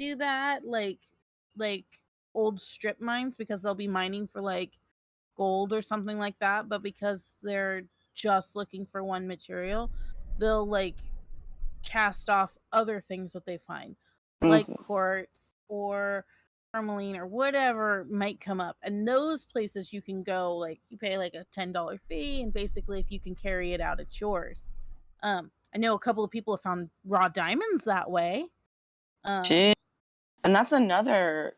do that, like old strip mines, because they'll be mining for like gold or something like that, but because they're just looking for one material, they'll like cast off other things that they find, like quartz or tourmaline or whatever might come up. And those places you can go, like you pay like a $10 fee, and basically if you can carry it out, it's yours. I know a couple of people have found raw diamonds that way. And that's another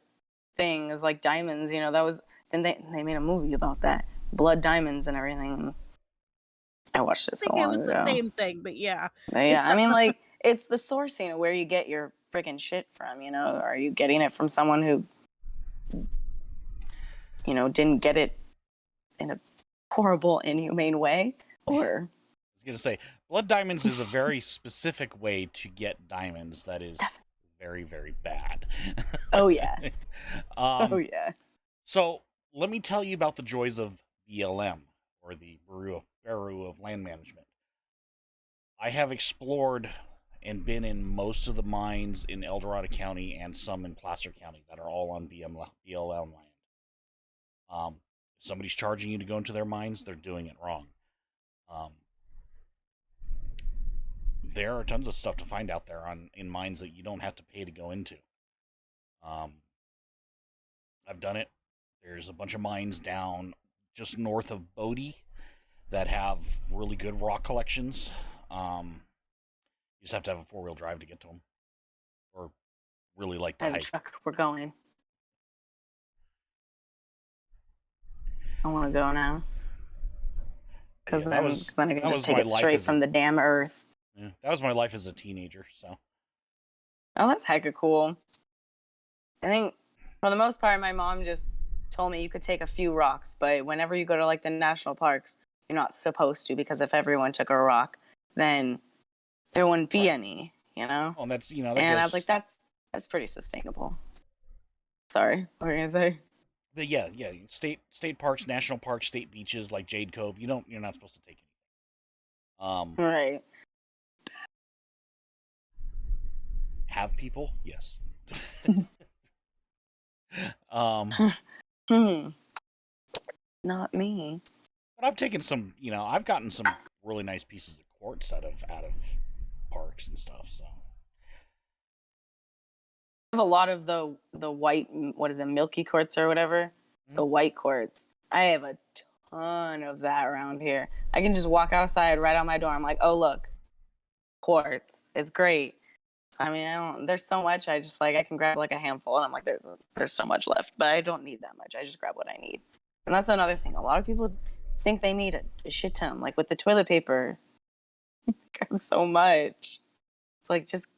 thing, is like diamonds, you know, that was, then they made a movie about that, blood diamonds and everything. I watched it so long ago. I think it was the same thing, but yeah. But yeah, I mean, like, it's the sourcing of where you get your freaking shit from, you know? Are you getting it from someone who, you know, didn't get it in a horrible, inhumane way? Or... I was going to say, blood diamonds is a very specific way to get diamonds that is very, very bad. Oh, yeah. Oh, yeah. So, let me tell you about the joys of BLM, or the Bureau of Land Management. I have explored and been in most of the mines in El Dorado County and some in Placer County that are all on BLM land. If somebody's charging you to go into their mines, they're doing it wrong. There are tons of stuff to find out there in mines that you don't have to pay to go into. I've done it. There's a bunch of mines down just north of Bodie that have really good rock collections. You just have to have a 4-wheel drive to get to them, or really like to hike. Truck, we're going. I want to go now, because then I can just take it straight from the damn earth. Yeah, that was my life as a teenager. So. Oh, that's hecka cool. I think for the most part, my mom just told me you could take a few rocks, but whenever you go to like the national parks, you're not supposed to, because if everyone took a rock, then there wouldn't be any, you know? Well, that's, you know, and I was like, that's pretty sustainable. Sorry, what were you gonna say? But yeah, state parks, national parks, state beaches like Jade Cove, you're not supposed to take anything. Right. Have people? Yes. Not me. But I've taken some, you know, I've gotten some really nice pieces of quartz out of parks and stuff, so. I have a lot of the white, what is it, milky quartz or whatever? Mm-hmm. The white quartz. I have a ton of that around here. I can just walk outside right out my door. I'm like, oh, look, quartz. It's great. I mean, there's so much. I just like, I can grab like a handful, and I'm like, there's so much left, but I don't need that much. I just grab what I need. And that's another thing. A lot of people think they need a shit ton. Like with the toilet paper, grab so much. It's like, just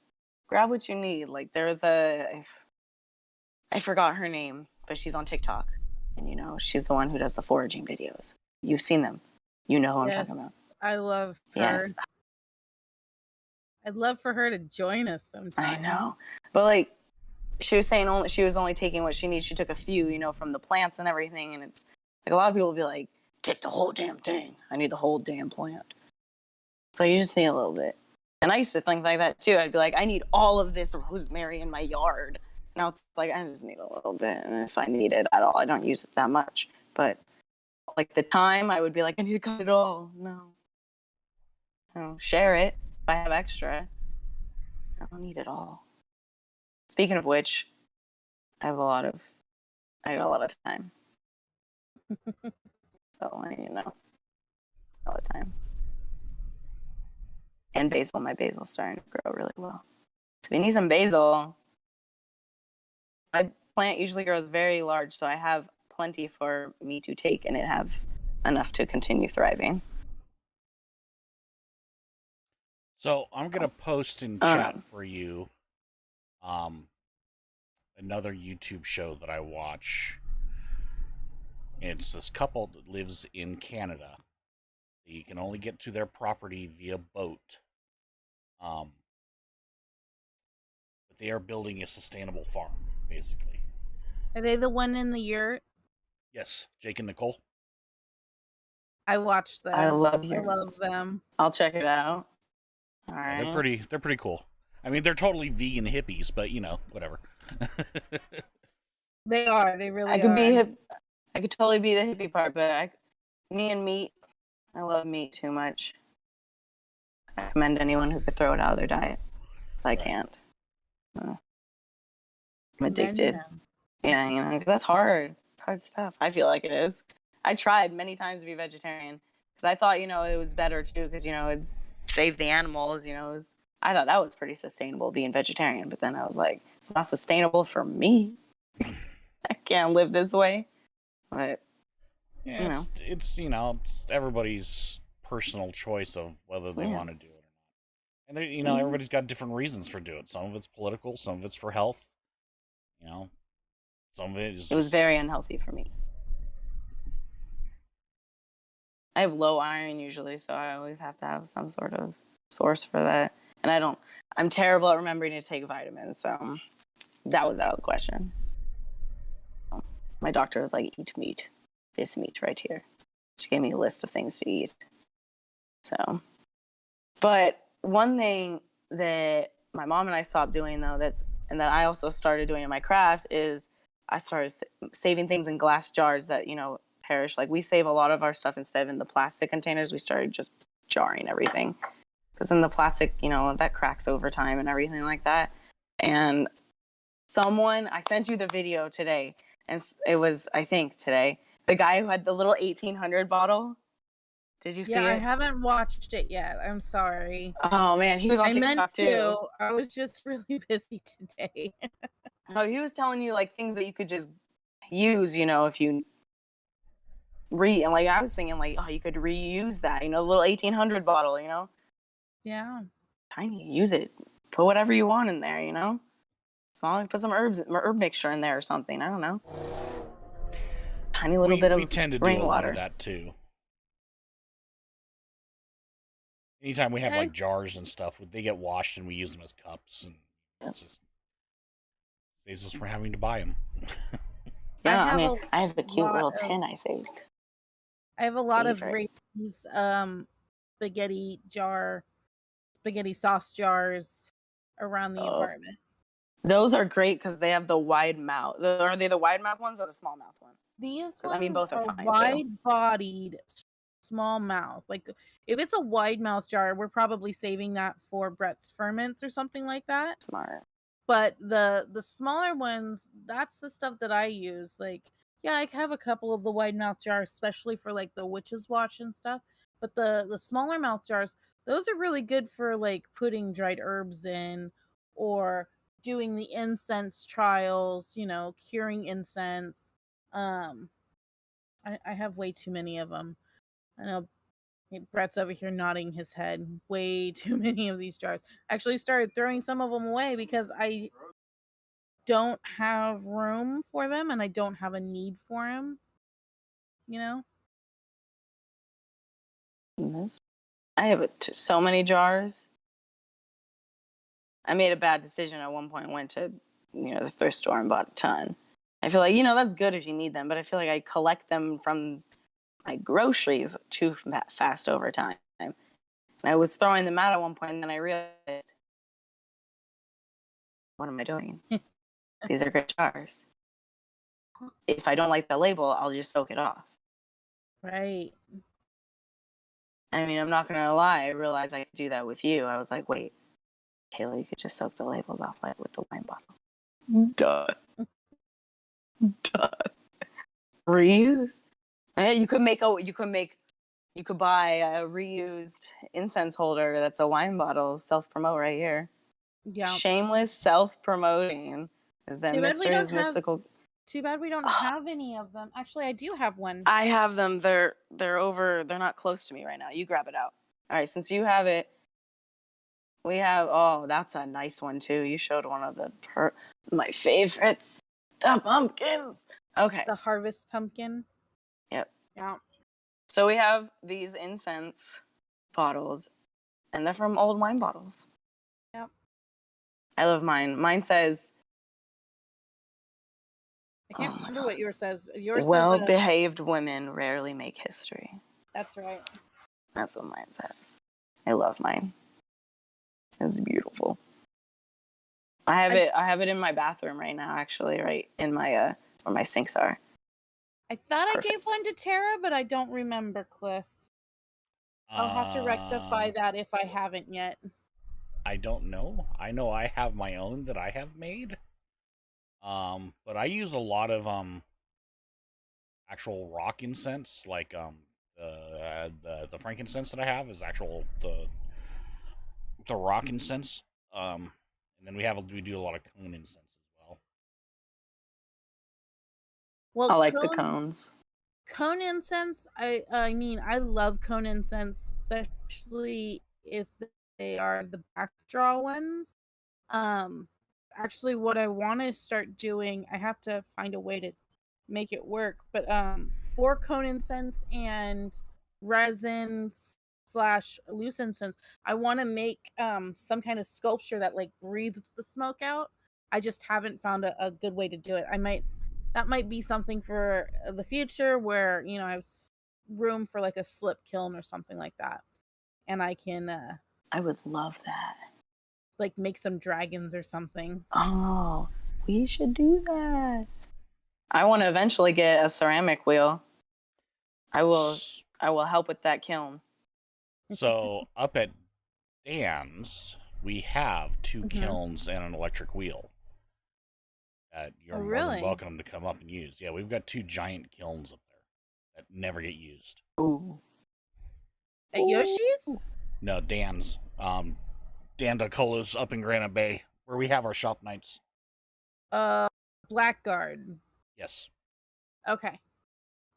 grab what you need. Like there was I forgot her name, but she's on TikTok, and you know, she's the one who does the foraging videos. You've seen them. You know who I'm talking about. I love her. Yes. I'd love for her to join us sometime. I know. But like she was saying, she was only taking what she needs. She took a few, you know, from the plants and everything, and it's like a lot of people will be like, take the whole damn thing. I need the whole damn plant. So you just need a little bit. And I used to think like that too. I'd be like, I need all of this rosemary in my yard. Now it's like, I just need a little bit. And if I need it at all, I don't use it that much. But like the time, I would be like, I need to cut it all. No, share it. If I have extra, I don't need it all. Speaking of which, I got a lot of time. So, you know, all the time. And basil, my basil's starting to grow really well. So if you need some basil, my plant usually grows very large, so I have plenty for me to take, and it have enough to continue thriving. So I'm gonna post in chat for you another YouTube show that I watch. It's this couple that lives in Canada. You can only get to their property via boat. But they are building a sustainable farm, basically. Are they the one in the yurt? Yes, Jake and Nicole. I watched them. I love them. I'll check it out. All right. Yeah, they're pretty cool. I mean, they're totally vegan hippies, but you know, whatever. They are. They I really could be are. hip. I could totally be the hippie part, but me and meat. I love meat too much. I recommend anyone who could throw it out of their diet, because I can't. I'm Commend addicted. them. Yeah, because that's hard. It's hard stuff. I feel like it is. I tried many times to be vegetarian because I thought, it was better too because, it saved the animals, I thought that was pretty sustainable being vegetarian, but then I was like, it's not sustainable for me. I can't live this way. But, Yeah, it's everybody's personal choice of whether they want to do it or not. And everybody's got different reasons for doing it. Some of it's political, some of it's for health. Some of it is it was very unhealthy for me. I have low iron usually, so I always have to have some sort of source for that. And I'm terrible at remembering to take vitamins, so that was out of the question. My doctor was like, eat meat. This meat right here. She gave me a list of things to eat. So, but one thing that my mom and I stopped doing though, that I also started doing in my craft is I started saving things in glass jars that, perish. Like we save a lot of our stuff instead of in the plastic containers. We started just jarring everything because in the plastic, that cracks over time and everything like that. And I sent you the video today, and it was, I think today, the guy who had the little 1800 bottle. Did you see it? Yeah, I haven't watched it yet. I'm sorry. Oh man, he was on TikTok too. I was just really busy today. Oh, he was telling you like things that you could just use, if you and like I was thinking like, oh, you could reuse that, the little 1800 bottle, Yeah. Tiny, use it. Put whatever you want in there, Small, put some herb mixture in there or something. I don't know. Tiny little bit of we tend to do a lot of that too. Anytime we have like jars and stuff, they get washed and we use them as cups, and it's just saves us from having to buy them. Yeah, I have a cute little tin I saved. I have a lot of Ray's spaghetti sauce jars around the apartment. Those are great because they have the wide mouth. Are they the wide mouth ones or the small mouth ones? These ones both are fine. Wide-bodied, small mouth. Like if it's a wide mouth jar, we're probably saving that for Brett's ferments or something like that. Smart. But the smaller ones, that's the stuff that I use. Like, yeah, I have a couple of the wide mouth jars, especially for like the witch's watch and stuff. But the smaller mouth jars, those are really good for like putting dried herbs in or doing the incense trials, curing incense. I have way too many of them. I know Brett's over here nodding his head. Way too many of these jars. Actually started throwing some of them away because I don't have room for them and I don't have a need for them. I have so many jars. I made a bad decision at one point. Went to the thrift store and bought a ton. I feel like that's good if you need them, but I feel like I collect them from my groceries too fast over time. And I was throwing them out at one point, and then I realized, what am I doing? These are great jars. If I don't like the label, I'll just soak it off. Right. I'm not going to lie. I realized I could do that with you. I was like, wait, Kayla, you could just soak the labels off like with the wine bottle. Duh. Reuse. You could buy a reused incense holder that's a wine bottle. Self-promote right here. Yeah. Shameless self-promoting. Is that Mr. Mystical? Too bad we don't have any of them. Actually, I do have one. I have them. They're over. They're not close to me right now. You grab it out. All right, since you have it, we have. Oh, that's a nice one too. You showed one of my favorites, the pumpkins. Okay. The harvest pumpkin. Yep. Yeah. So we have these incense bottles, and they're from old wine bottles. Yep. I love mine. Mine says. I can't remember what yours says. Yours well-behaved women rarely make history. That's right. That's what mine says. I love mine. It's beautiful. I have it in my bathroom right now, actually, right in my where my sinks are. I thought I gave Perfect. one to Tara, but I don't remember, Cliff. I'll have to rectify that if I haven't yet. I don't know. I know I have my own that I have made. But I use a lot of actual rock incense, like the frankincense that I have is actual the rock incense. And then we do a lot of cone incense as well. Well, I like the cones. Cone incense, I mean, I love cone incense, especially if they are the backdraw ones. Actually, what I want to start doing, I have to find a way to make it work, but for cone incense and resin slash loose incense, I want to make some kind of sculpture that like breathes the smoke out. I just haven't found a good way to do it. That might be something for the future where, you know, I have room for like a slip kiln or something like that. And I can I would love that. like make some dragons or something. Oh, we should do that. I want to eventually get a ceramic wheel. I will help with that kiln. So up at Dan's, we have 2 kilns and an electric wheel that you're more than welcome to come up and use. Yeah, we've got 2 giant kilns up there that never get used. Ooh. At Yoshi's? No, Dan's. Dan DeColo's up in Granite Bay, where we have our shop nights. Blackguard. Yes. Okay.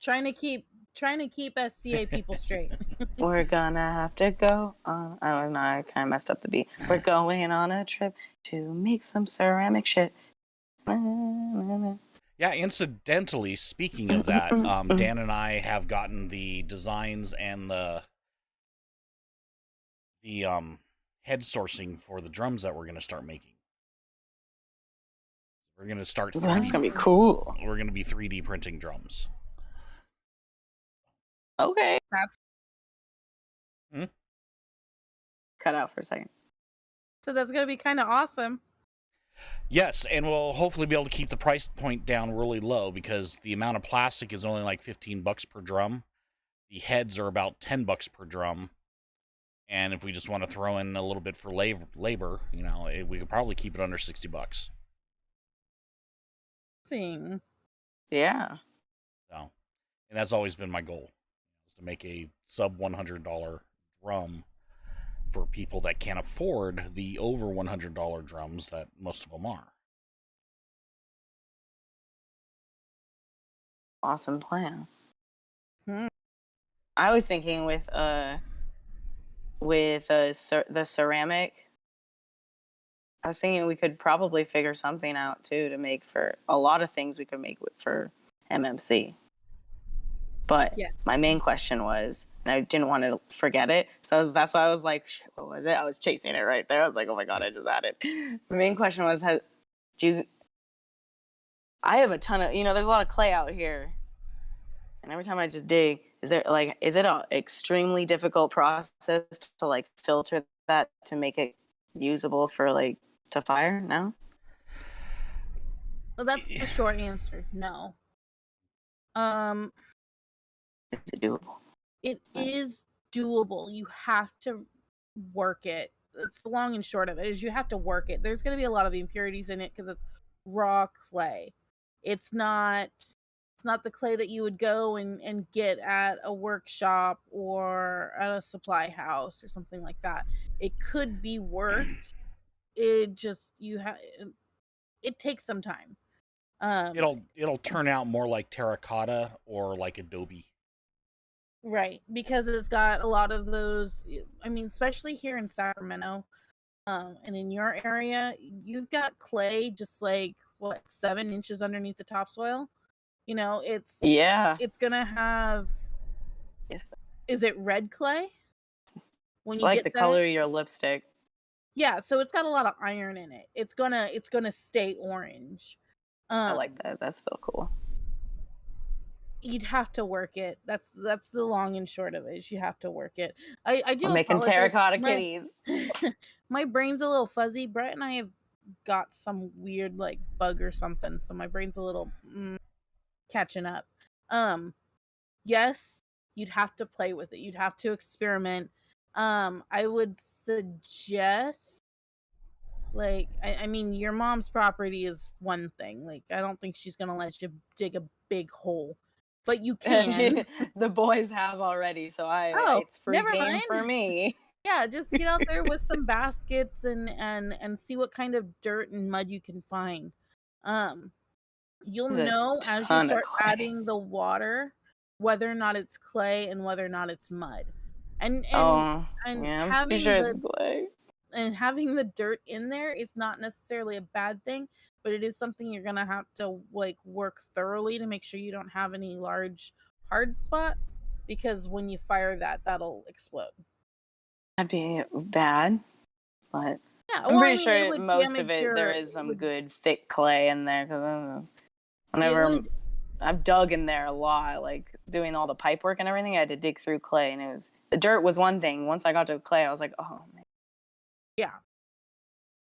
Trying to keep SCA people straight. We're gonna have to go on. Oh no, I kind of messed up the beat. We're going on a trip to make some ceramic shit. Yeah, incidentally, speaking of that, Dan and I have gotten the designs and the head sourcing for the drums that we're going to start making. We're going to start. That's gonna be cool. We're going to be 3D printing drums. Okay. That's cut out for a second. So that's gonna be kind of awesome. Yes, and we'll hopefully be able to keep the price point down really low because the amount of plastic is only like $15 per drum. The heads are about $10 per drum. And if we just want to throw in a little bit for labor, you know, we could probably keep it under $60. Yeah. So, and that's always been my goal, is to make a sub $100 drum for people that can't afford the over $100 drums that most of them are. Awesome plan. I was thinking with the ceramic, I was thinking we could probably figure something out too to make for a lot of things we could make for MMC. But my main question was, and I didn't want to forget it, so that's why I was like, shit, what was it? I was chasing it right there. I was like, oh my god, I just had it. The main question was, I have a ton of, there's a lot of clay out here, and every time I just dig, is it an extremely difficult process to like filter that to make it usable for like to fire? No. Well, that's the short answer. No. Is it doable? It is doable. You have to work it. It's the long and short of it is you have to work it. There's going to be a lot of impurities in it because it's raw clay. It's not the clay that you would go and get at a workshop or at a supply house or something like that. It could be worked. It just it takes some time. It'll turn out more like terracotta or like adobe. Right, because it's got a lot of those. I mean, especially here in Sacramento, and in your area, you've got clay just like 7 inches underneath the topsoil. You know, it's gonna have. Is it red clay? It's like the color of your lipstick. Yeah, so it's got a lot of iron in it. It's gonna stay orange. I like that. That's so cool. You'd have to work it. That's the long and short of it. Is you have to work it. I do. We're making terracotta kitties. My brain's a little fuzzy. Brett and I have got some weird like bug or something, so my brain's a little catching up. Yes, you'd have to play with it. You'd have to experiment. I would suggest like I mean your mom's property is one thing. Like I don't think she's gonna let you dig a big hole. But you can. The boys have already, so Oh, it's free never game for mind. me. Yeah, just get out there with some baskets and see what kind of dirt and mud you can find. Um, you'll There's a know as you ton of start clay. adding the water whether or not it's clay and whether or not it's mud. And and Oh, and yeah, I'm pretty having sure it's the clay. and having the dirt in there is not necessarily a bad thing, but it is something you're gonna have to like work thoroughly to make sure you don't have any large hard spots because when you fire that, that'll explode. That'd be bad, but Yeah, I'm well, I pretty mean, it sure would most of damage it there your is it some would good thick clay in there because it whenever would I've dug in there a lot, like doing all the pipe work and everything, I had to dig through clay, and it was the dirt was one thing. Once I got to clay, I was like, oh man. yeah.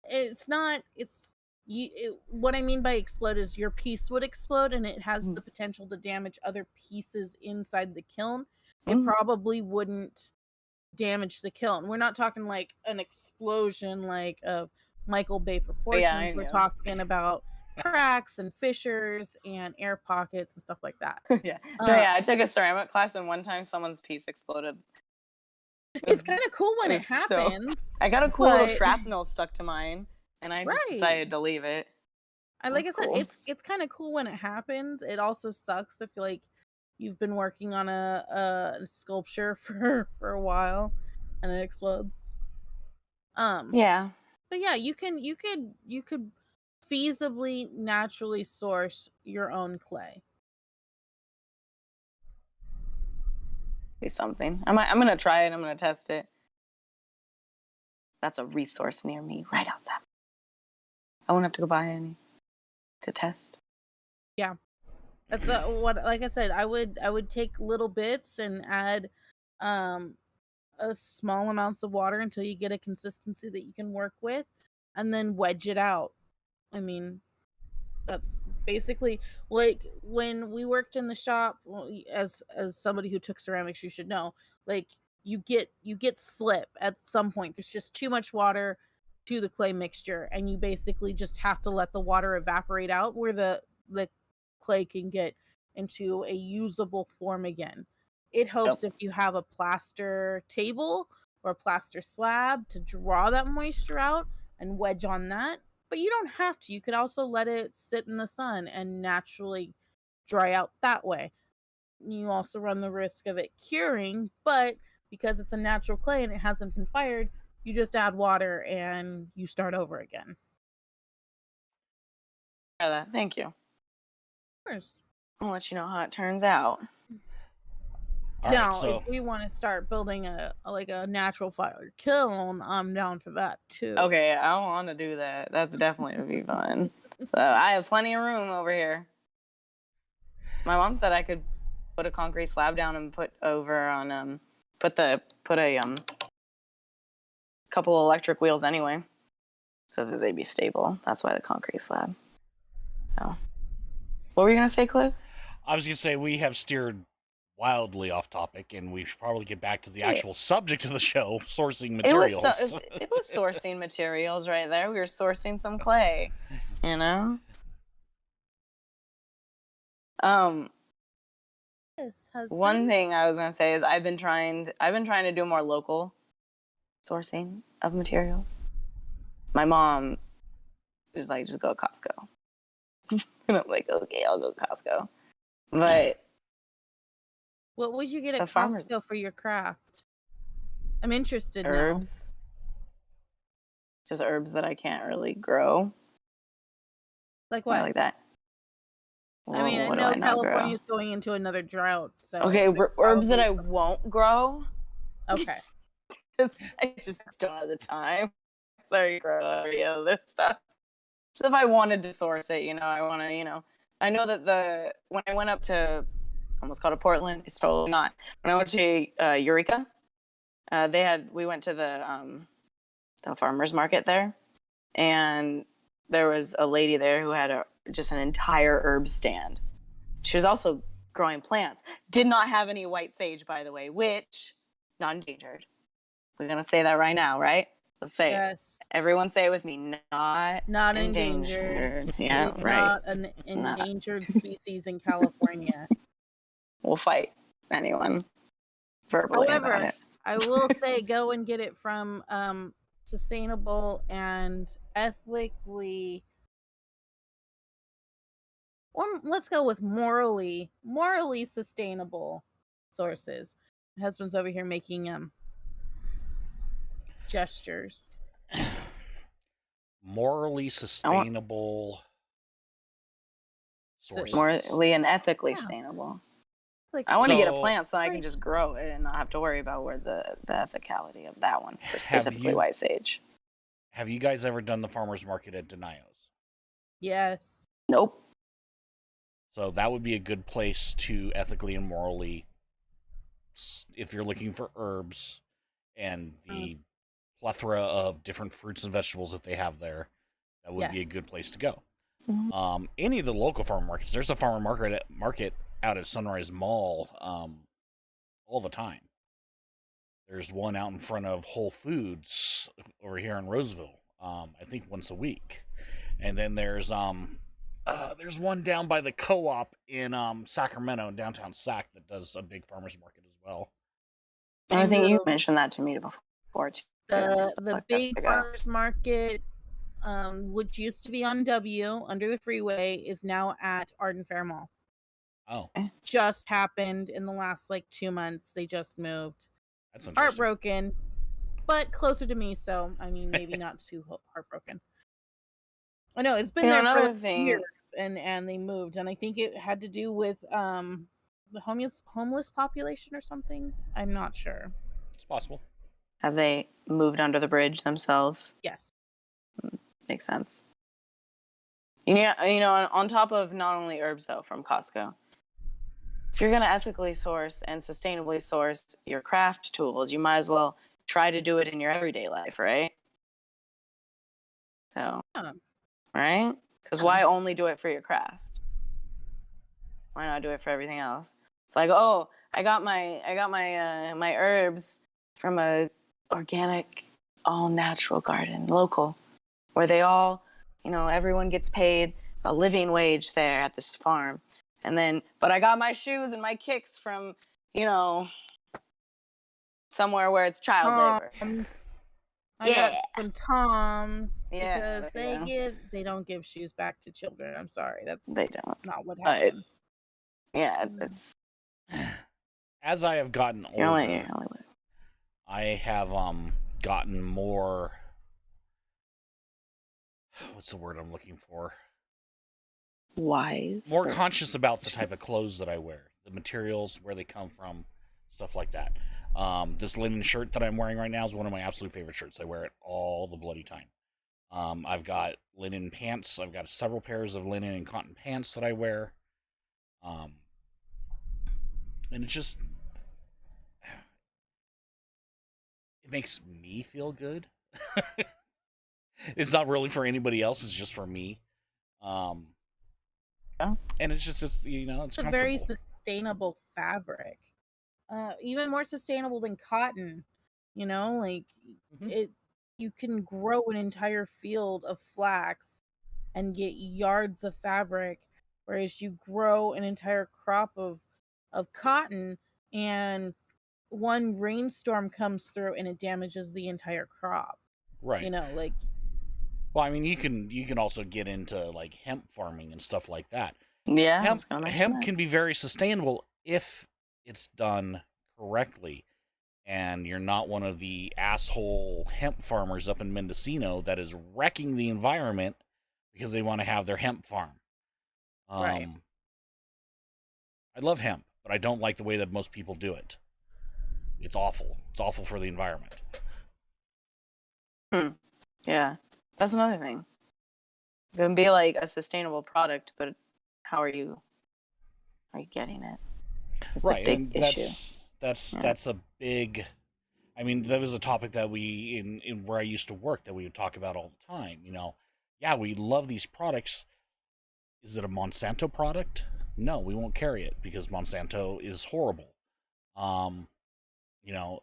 It's not it's what I mean by explode is your piece would explode and it has the potential to damage other pieces inside the kiln. It Mm-hmm. probably wouldn't damage the kiln. We're not talking like an explosion like of Michael Bay Yeah, proportions. I We're know. talking about cracks and fissures and air pockets and stuff like that. Yeah. No, Uh, yeah, I took a ceramic class, and one time someone's piece exploded. It it's was kind of cool it when it was so. happens, I got a cool little but shrapnel stuck to mine, and I just right. decided to leave it. I like That's I said, cool. it's kind of cool when it happens. It also sucks if like you've been working on a sculpture for a while and it explodes. Um, Yeah, but yeah, you could feasibly naturally source your own clay. be something. I'm gonna try it. I'm gonna test it. That's a resource near me, right outside. I won't have to go buy any to test. Yeah, that's what like I said. I would take little bits and add um small amounts of water until you get a consistency that you can work with, and then wedge it out. I mean, that's basically like when we worked in the shop. Well, as somebody who took ceramics, you should know. Like you get slip at some point. There's just too much water to the clay mixture, and you basically just have to let the water evaporate out where the clay can get into a usable form again. It helps Yep. if you have a plaster table or a plaster slab to draw that moisture out and wedge on that, but you don't have to. You could also let it sit in the sun and naturally dry out that way. You also run the risk of it curing, but because it's a natural clay and it hasn't been fired, you just add water and you start over again. Thank you. Of course. I'll let you know how it turns out. All right, Now, if so we want to start building like a natural fire kiln, I'm down for that too. Okay, I want to do that. That's definitely would be fun. So I have plenty of room over here. My mom said I could put a concrete slab down and put over on put a couple electric wheels anyway, so that they'd be stable. That's why the concrete slab. So, what were you gonna say, Cliff? I was gonna say we have steered wildly off topic, and we should probably get back to the Yeah. actual subject of the show: sourcing It was materials. it was sourcing materials right there. We were sourcing some clay, you know. Yes, One husband. thing I was gonna say is I've been trying to do more local sourcing of materials. My mom is like, just go to Costco. And I'm like, okay, I'll go to Costco. But What would you get the at farmers Costco for your craft? I'm interested now. herbs, just herbs that I can't really grow. Like Yeah, what? like that. I mean, Well, I what do know I not grow? California's going into another drought, so Okay, there's herbs that probably I won't grow okay. because I just don't have the time. Sorry, grow every other stuff. So if I wanted to source it, I want to, I know that when I went up to, almost called it Portland, it's totally not. When I went to Eureka, we went to the farmers market there, and there was a lady there who had just an entire herb stand. She was also growing plants. Did not have any white sage, by the way, which not endangered. We're gonna say that right now, right? Let's say it. Everyone say it with me. Not endangered. Yeah, It is right. not an endangered species in California. We'll fight anyone verbally about it. I will say go and get it from sustainable and ethically, or let's go with morally sustainable sources. My husband's over here making gestures. Morally sustainable sources. Morally and ethically sustainable. I want to get a plant so I can just grow it and not have to worry about where the ethicality of that one, for specifically white sage. Have you guys ever done the farmer's market at Denio's? Yes. Nope. So that would be a good place to ethically and morally, if you're looking for herbs and the plethora of different fruits and vegetables that they have there, that would be a good place to go. Mm-hmm. Any of the local farmer markets, there's a farmer market out at Sunrise Mall all the time. There's one out in front of Whole Foods over here in Roseville, I think once a week. And then there's one down by the co-op in Sacramento, downtown Sac, that does a big farmer's market as well. I think you mentioned that to me before too. The big farmer's market, which used to be on W under the freeway, is now at Arden Fair Mall. Oh. Just happened in the last 2 months. They just moved. That's interesting. Heartbroken, but closer to me, so I mean maybe not too heartbroken. I know it's been there for years, and they moved, and I think it had to do with the homeless population or something. I'm not sure. It's possible. Have they moved under the bridge themselves? Yes. Makes sense. You know, on top of not only herbs though from Costco, if you're going to ethically source and sustainably source your craft tools, you might as well try to do it in your everyday life, right? So, right? Because why only do it for your craft? Why not do it for everything else? It's like, oh, I got my herbs from a organic, all natural garden, local, where they all, everyone gets paid a living wage there at this farm. And then, but I got my shoes and my kicks from, somewhere where it's child labor. I got some Toms because they don't give shoes back to children. I'm sorry, that's not what happens. It's as I have gotten older, I have gotten more. What's the word I'm looking for? Wise. More conscious about the type of clothes that I wear, the materials, where they come from, stuff like that. This linen shirt that I'm wearing right now is one of my absolute favorite shirts. I wear it all the bloody time. I've got linen pants. I've got several pairs of linen and cotton pants that I wear. And it makes me feel good. It's not really for anybody else. It's just for me. And it's it's a very sustainable fabric. Even more sustainable than cotton. You can grow an entire field of flax and get yards of fabric, whereas you grow an entire crop of cotton and one rainstorm comes through and it damages the entire crop. Right. Well, I mean, you can also get into hemp farming and stuff like that. Yeah. Hemp can be very sustainable if it's done correctly, and you're not one of the asshole hemp farmers up in Mendocino that is wrecking the environment because they want to have their hemp farm. Right. I love hemp, but I don't like the way that most people do it. It's awful. It's awful for the environment. Yeah. That's another thing. It can be a sustainable product, but how are you getting it? It's right, the big issue. That's a big. I mean, that was a topic that we in where I used to work that we would talk about all the time. yeah, we love these products. Is it a Monsanto product? No, we won't carry it because Monsanto is horrible. Um,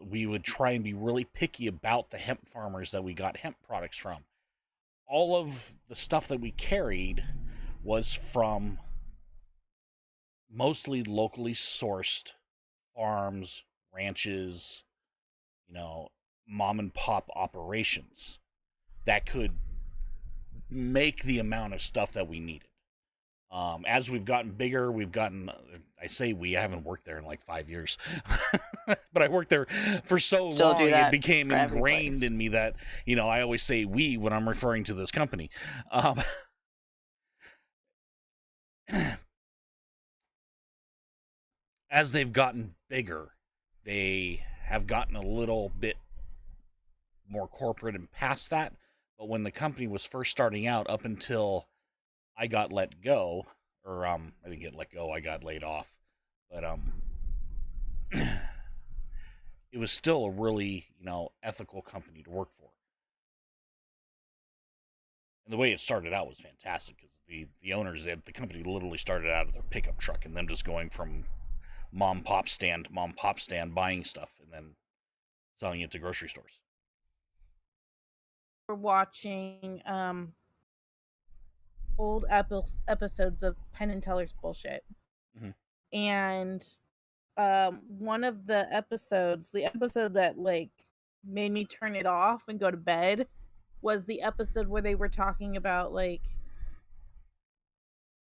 we would try and be really picky about the hemp farmers that we got hemp products from. All of the stuff that we carried was from mostly locally sourced farms, ranches, mom and pop operations that could make the amount of stuff that we needed. As we've gotten bigger, I haven't worked there in like 5 years, but I worked there for so Still do long, it that became for every ingrained place. in me that, I always say we when I'm referring to this company. Um, as they've gotten bigger, they have gotten a little bit more corporate and past that. But when the company was first starting out, up until I got let go, or I didn't get let go, I got laid off. But it was still a really, ethical company to work for. And the way it started out was fantastic because the owners, the company literally started out of their pickup truck and them just going from mom pop stand to mom pop stand, buying stuff and then selling it to grocery stores. We're watching old episodes of Penn and Teller's Bullshit. Mm-hmm. And one of the episodes, the episode that like made me turn it off and go to bed, was the episode where they were talking about like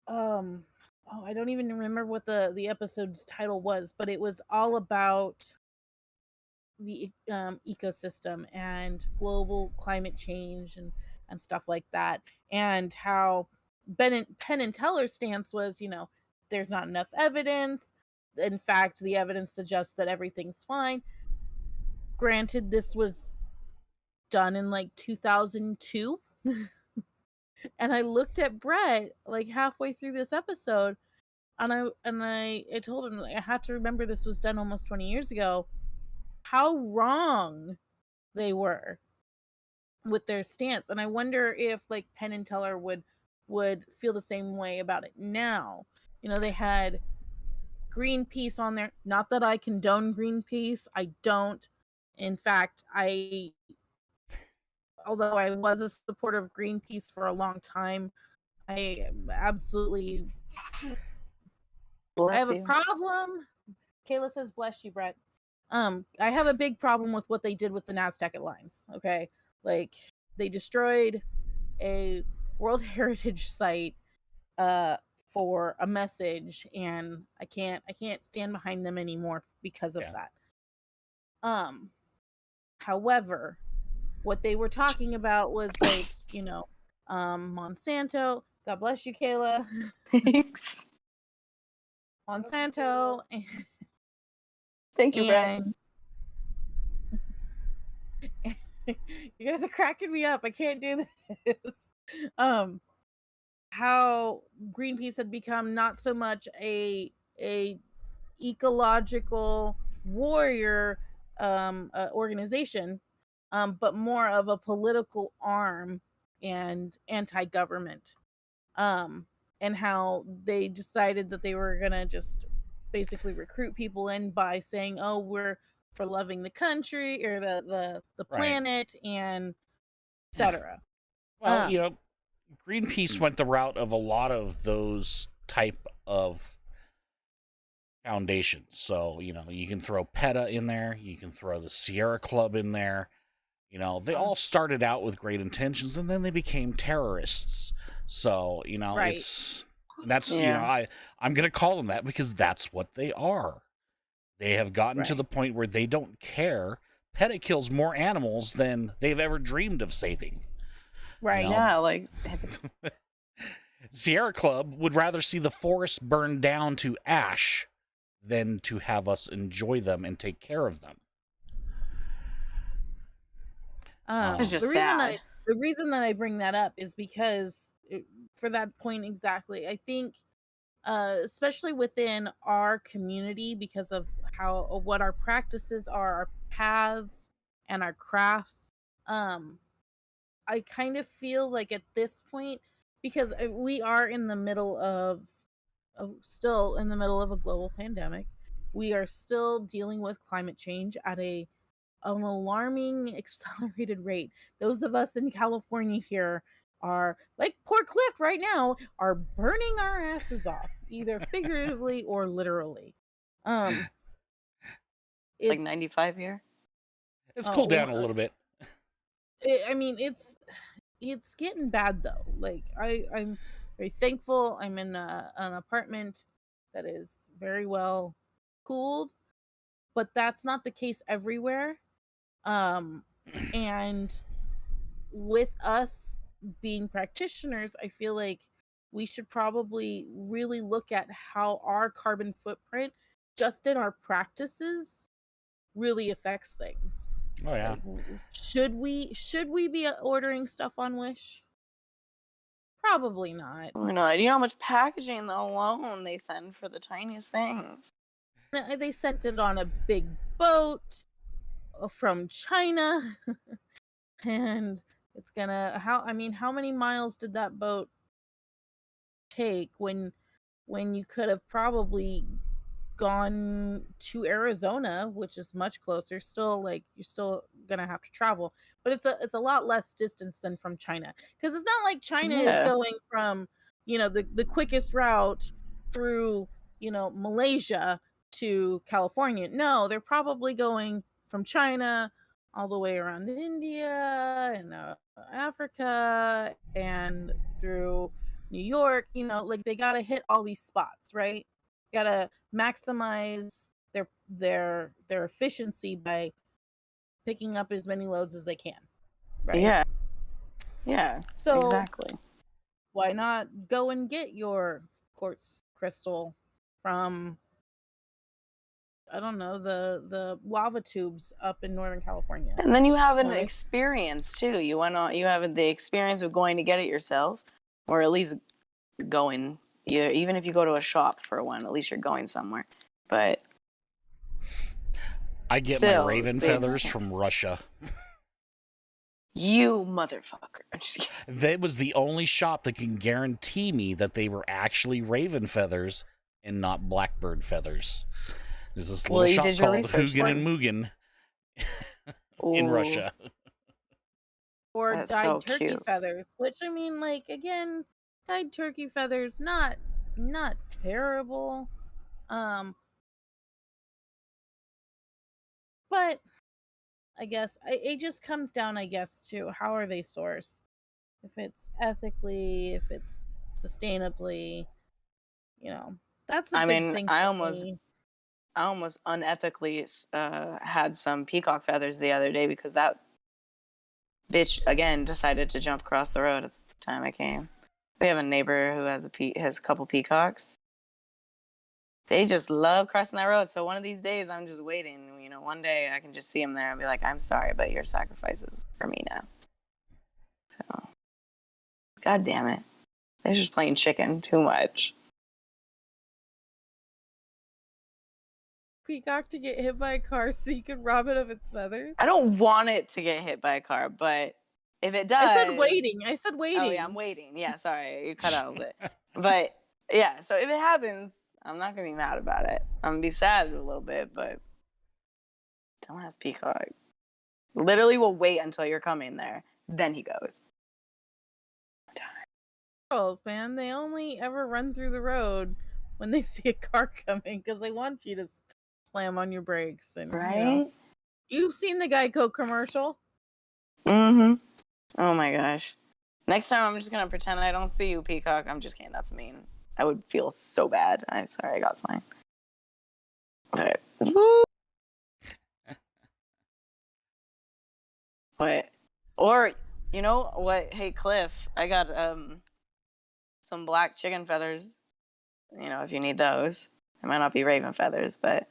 I don't even remember what the episode's title was, but it was all about the ecosystem and global climate change and stuff like that, and how Penn and Teller's stance was, there's not enough evidence. In fact, the evidence suggests that everything's fine. Granted, this was done in like 2002. And I looked at Brett like halfway through this episode, and I told him, like, I have to remember this was done almost 20 years ago. How wrong they were with their stance. And I wonder if like Penn and Teller would feel the same way about it now. They had Greenpeace on there. Not that I condone Greenpeace. I don't. In fact, although I was a supporter of Greenpeace for a long time, I absolutely I have a problem. Kayla says, "Bless you, Brett." I have a big problem with what they did with the Naztecan lines. Okay, like they destroyed a World Heritage site for a message, and I can't stand behind them anymore because of that. However, what they were talking about was like, Monsanto. God bless you, Kayla. Thanks. Monsanto. Thank you, Brett. You guys are cracking me up. I can't do this. How Greenpeace had become not so much a ecological warrior organization, but more of a political arm and anti-government. And how they decided that they were gonna just basically recruit people in by saying, "Oh, we're for loving the country or the planet," and etc. Well, Greenpeace went the route of a lot of those type of foundations. So, you can throw PETA in there, you can throw the Sierra Club in there. They all started out with great intentions and then they became terrorists. So, Right. I'm going to call them that because that's what they are. They have gotten to the point where they don't care. PETA kills more animals than they've ever dreamed of saving. Right. Yeah, like Sierra Club would rather see the forest burn down to ash than to have us enjoy them and take care of them. it's just sad. The reason that I bring that up is because for that point exactly, I think especially within our community, because of what our practices are, our paths and our crafts, I kind of feel like at this point, because we are in the middle of still in the middle of a global pandemic, we are still dealing with climate change at an alarming accelerated rate. Those of us in California here are like poor Cliff right now are burning our asses off, either figuratively or literally. Um It's like it's 95 here. It's cooled down a oh little bit. I mean it's getting bad though. Like I'm very thankful I'm in an apartment that is very well cooled, but that's not the case everywhere. Um and with us being practitioners, I feel like we should probably really look at how our carbon footprint just in our practices really affects things. Oh yeah. Like should we be ordering stuff on Wish? Probably not. Oh no, do you know how much packaging alone they send for the tiniest things? They sent it on a big boat from China and it's gonna how many miles did that boat take when you could have probably gone to Arizona, which is much closer. Still, like you're still gonna have to travel, but it's a lot less distance than from China because it's not like China is Yeah. going from the quickest route through Malaysia to California. No, they're probably going from China all the way around India and Africa and through New York. Like they got to hit all these spots, right? Gotta maximize their efficiency by picking up as many loads as they can, right? Yeah. Yeah. So Exactly. why not go and get your quartz crystal from I don't know the lava tubes up in Northern California? And then you have an When they experience too. You have the experience of going to get it yourself, or at least going. Even if you go to a shop for one, at least you're going somewhere. But I get my still, raven the feathers from Russia. You motherfucker. I'm just kidding. That was the only shop that can guarantee me that they were actually raven feathers and not blackbird feathers. There's this little Well, you shop did your called research Hugin for and me. Mugen in Ooh, Russia. or that's dyed so turkey cute. feathers, which I mean, like again, dyed turkey feathers, not terrible, um, but I guess it just comes down, I guess, to how are they sourced. If it's ethically, if it's sustainably, you know, that's the I big mean, thing I for almost me. I almost unethically had some peacock feathers the other day because that bitch again decided to jump across the road at the time I came. We have a neighbor who has a couple peacocks. They just love crossing that road. So one of these days, I'm just waiting. One day I can just see them there and be like, "I'm sorry, but your sacrifice is for me now." So, God damn it, they're just playing chicken too much. Peacock to get hit by a car so you can rob it of its feathers. I don't want it to get hit by a car, but if it does, I said waiting. I said waiting. Oh yeah, I'm waiting. Yeah, sorry, you cut out a bit. But yeah, so if it happens, I'm not gonna be mad about it. I'm gonna be sad a little bit, but don't ask Peacock. Literally, will wait until you're coming there. Then he goes. Girls, man, they only ever run through the road when they see a car coming because they want you to slam on your brakes. And Right? you've seen the Geico commercial. Mm-hmm. Oh my gosh. Next time, I'm just gonna pretend I don't see you, Peacock. I'm just kidding. That's mean. I would feel so bad. I'm sorry, I got slang. But woo. But or you know what? Hey Cliff, I got some black chicken feathers. If you need those. It might not be raven feathers, but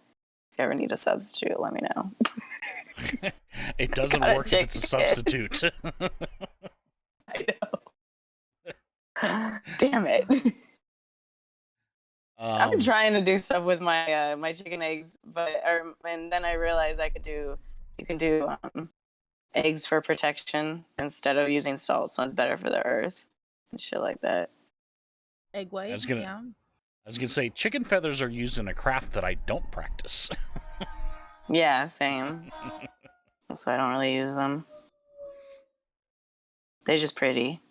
if you ever need a substitute, let me know. It doesn't Got a work if it's a chicken. substitute. I know. Damn it. I've been trying to do stuff with my chicken eggs, and then I realized you can do eggs for protection instead of using salt, so it's better for the earth and shit like that. Egg whites, yeah. I was gonna say chicken feathers are used in a craft that I don't practice. Yeah, same. So I don't really use them. They're just pretty.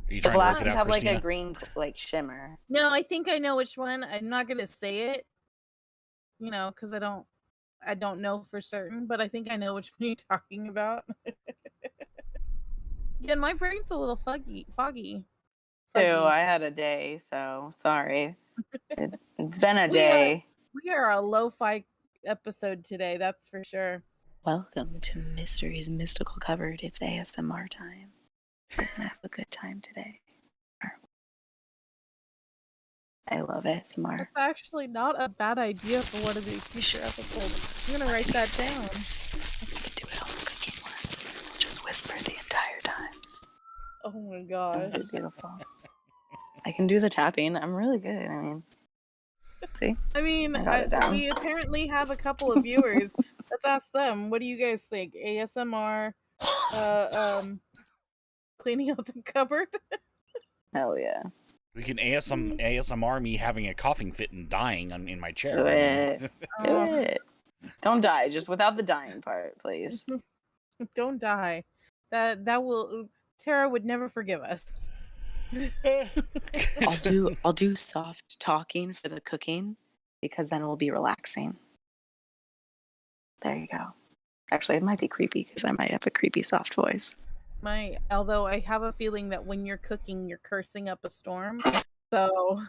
Are you The trying to work black it ones out, have like Christina? a green like shimmer. No, I think I know which one. I'm not gonna say it, because I don't know for certain, but I think I know which one you're talking about. Yeah, my brain's a little foggy. Too. I had a day, so sorry. It's been a day. We are a lo-fi episode today, that's for sure. Welcome to Mysteries Mystical Cupboard. It's ASMR time. We're gonna have a good time today. I love ASMR. That's actually not a bad idea for one of these future episodes. I'm gonna write that down. We can do it on the cooking one. We'll just whisper the entire time. Oh my god. That'd be beautiful. I can do the tapping. I'm really good. I mean, see? I mean, we apparently have a couple of viewers. Let's ask them. What do you guys think? ASMR, cleaning out the cupboard? Hell yeah. We can ASMR me having a coughing fit and dying in my chair. Do it. Do it. Don't die. Just without the dying part, please. Don't die. That will. Tara would never forgive us. I'll do soft talking for the cooking because then it will be relaxing. There you go. Actually, it might be creepy because I might have a creepy soft voice. Although I have a feeling that when you're cooking, you're cursing up a storm. So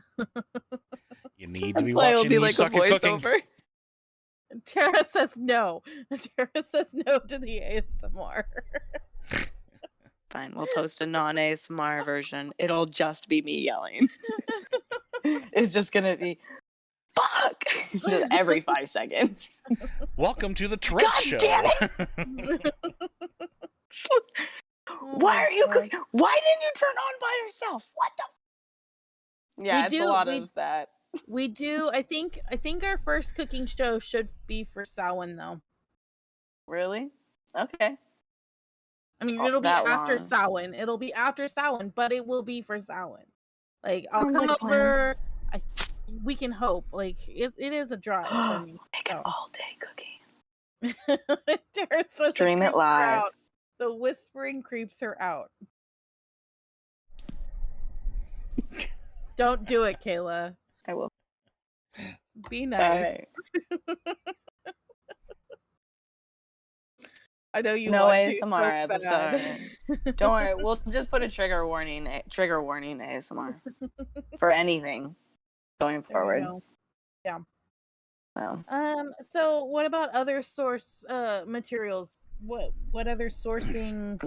you need to be watching me suck at cooking. Tara says no. Tara says no to the ASMR. Fine, we'll post a non-ASMR version. It'll just be me yelling. It's just gonna be fuck just every 5 seconds. Welcome to the Tourette Show. Damn it! Why are you cooking? Why didn't you turn on by yourself? What the? Yeah, it's a lot of that. We do. I think our first cooking show should be for Samhain, though. Really? Okay. I mean, it'll be after Samhain. It'll be after Samhain, but it will be for Samhain. Like, I'll come over. We can hope. Like, it is a drive for me. Make an all-day cooking. Stream it live. The whispering creeps her out. Don't do it, Kayla. I will. Be nice. I know you no want ASMR episode. Don't worry, we'll just put a trigger warning ASMR for anything going forward. Yeah. So. So what about other source materials? What other sourcing?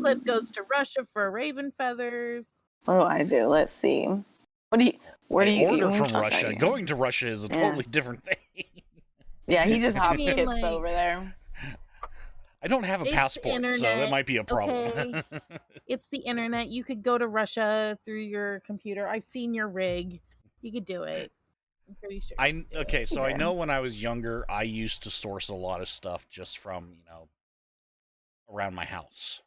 Cliff goes to Russia for raven feathers. Oh, I do. Let's see. Where do you order from Russia? Going to Russia is a totally different thing. Yeah, he just skips over there. I don't have a passport, so that might be a problem. Okay. It's the internet. You could go to Russia through your computer. I've seen your rig. You could do it. I'm pretty sure. I know when I was younger, I used to source a lot of stuff just from, around my house.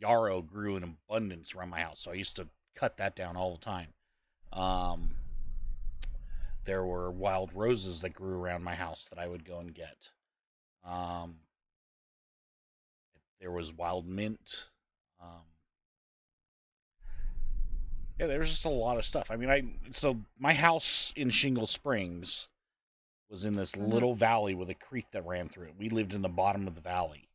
Yarrow grew in abundance around my house, so I used to cut that down all the time. There were wild roses that grew around my house that I would go and get. There was wild mint. Yeah, there's just a lot of stuff. I mean, so my house in Shingle Springs was in this little valley with a creek that ran through it. We lived in the bottom of the valley.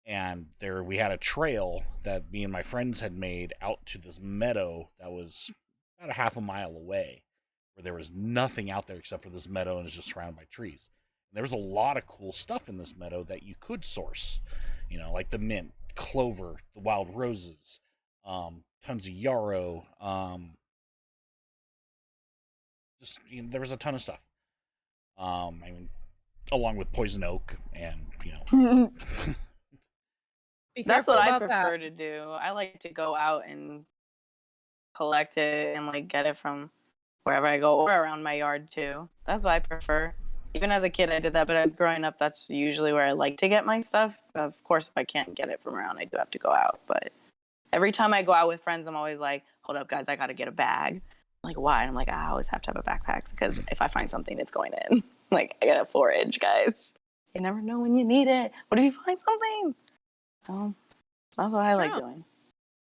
And there we had a trail that me and my friends had made out to this meadow that was about a half a mile away, where there was nothing out there except for this meadow and it's just surrounded by trees. And there was a lot of cool stuff in this meadow that you could source, like the mint, clover, the wild roses, tons of yarrow, there was a ton of stuff. I mean, along with poison oak and That's what I prefer to do. I like to go out and collect it and get it from wherever I go or around my yard too. That's what I prefer. Even as a kid, I did that, but growing up, that's usually where I like to get my stuff. Of course, if I can't get it from around, I do have to go out. But every time I go out with friends, I'm always like, hold up, guys, I got to get a bag. I'm like, why? And I'm like, I always have to have a backpack because if I find something, it's going in. Like, I got to forage, guys. You never know when you need it. What if you find something? So that's what I like doing.